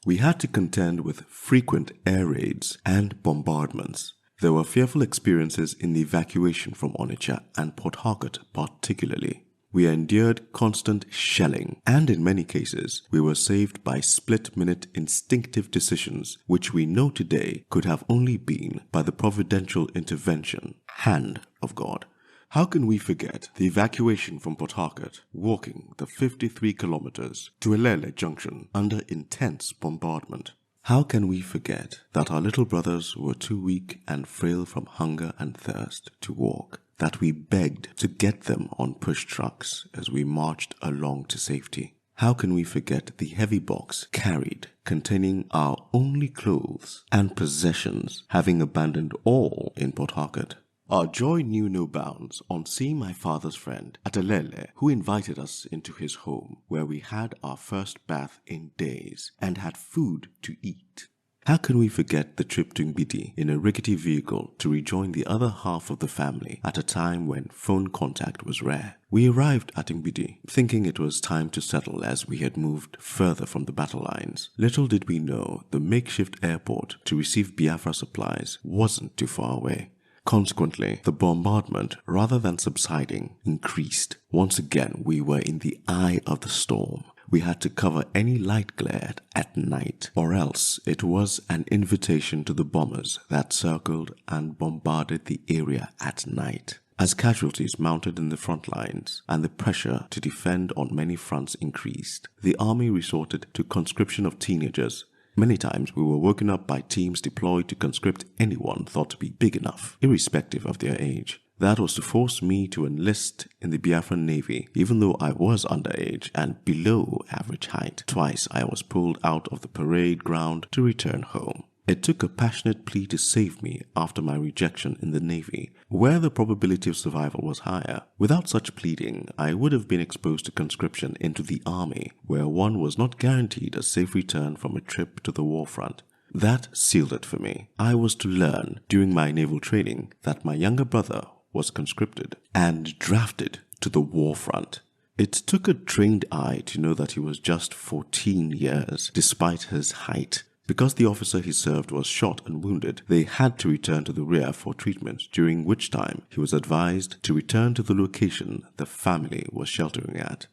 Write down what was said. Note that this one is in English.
We had to contend with frequent air raids and bombardments. There were fearful experiences in the evacuation from Onitsha and Port Harcourt particularly. We endured constant shelling, and in many cases, we were saved by split-minute instinctive decisions which we know today could have only been by the providential intervention, hand of God. How can we forget the evacuation from Port Harcourt, walking the 53 kilometers to Elele Junction under intense bombardment? How can we forget that our little brothers were too weak and frail from hunger and thirst to walk, that we begged to get them on push trucks as we marched along to safety? How can we forget the heavy box carried containing our only clothes and possessions, having abandoned all in Port Harcourt? Our joy knew no bounds on seeing my father's friend at Elele, who invited us into his home, where we had our first bath in days and had food to eat. How can we forget the trip to Ngbidi in a rickety vehicle to rejoin the other half of the family at a time when phone contact was rare? We arrived at Ngbidi thinking it was time to settle as we had moved further from the battle lines. Little did we know the makeshift airport to receive Biafra supplies wasn't too far away. Consequently, the bombardment, rather than subsiding, increased. Once again, we were in the eye of the storm. We had to cover any light glare at night, or else it was an invitation to the bombers that circled and bombarded the area at night. As casualties mounted in the front lines and the pressure to defend on many fronts increased, the army resorted to conscription of teenagers. Many times we were woken up by teams deployed to conscript anyone thought to be big enough, irrespective of their age. That was to force me to enlist in the Biafrian Navy, even though I was underage and below average height. Twice I was pulled out of the parade ground to return home. It took a passionate plea to save me after my rejection in the Navy, where the probability of survival was higher. Without such pleading, I would have been exposed to conscription into the army, where one was not guaranteed a safe return from a trip to the war front. That sealed it for me. I was to learn during my naval training that my younger brother was conscripted and drafted to the war front. It took a trained eye to know that he was just 14 years, despite his height. Because the officer he served was shot and wounded, they had to return to the rear for treatment, during which time he was advised to return to the location the family was sheltering at.